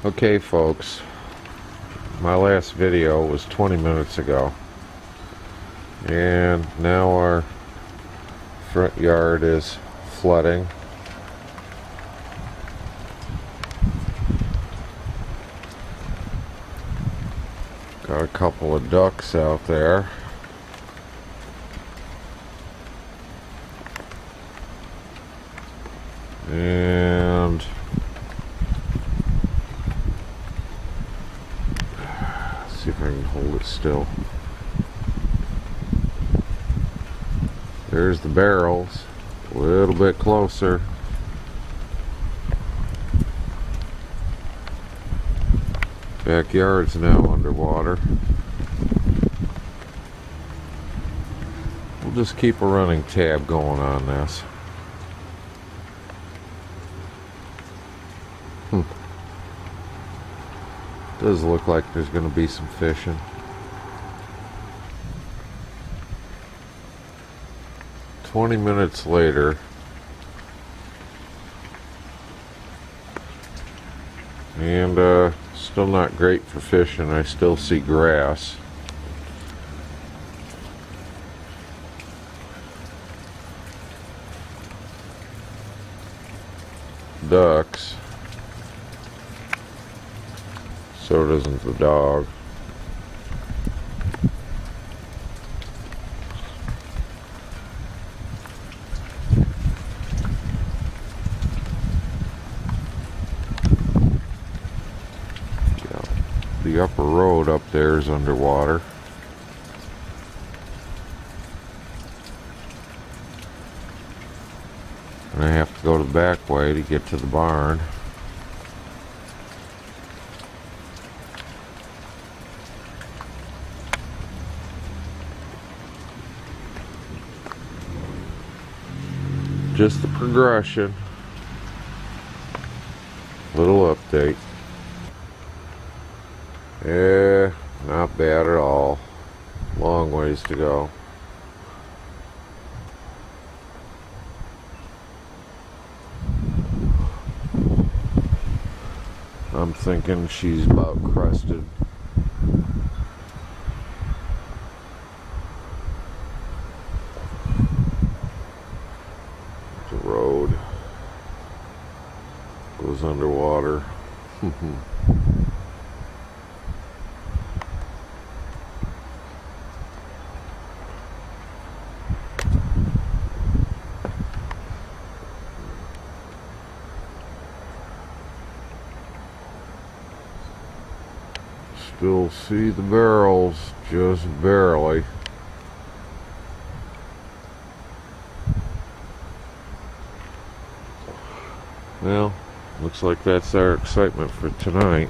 Okay folks, my last video was 20 minutes ago, and now our front yard is flooding. Got a couple of ducks out there. And see if I can hold it still. There's the barrels, a little bit closer. Backyard's now underwater. We'll just keep a running tab going on this. Does look like there's going to be some fishing. "20 minutes later, and still not great for fishing. I still see grass. Ducks. So doesn't the dog. Yeah. The upper road up there is underwater. And I have to go the back way to get to the barn. Just the progression. Little update. Yeah, not bad at all. Long ways to go. I'm thinking she's about crested. The road goes underwater. Still see the barrels, just barely. Well, looks like that's our excitement for tonight.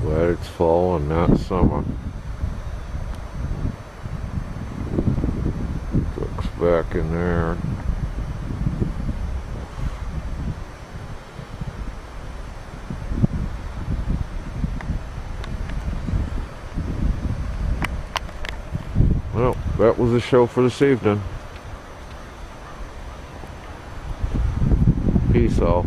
Glad it's fall and not summer. Ducks back in there. Well, that was the show for this evening. Peace all.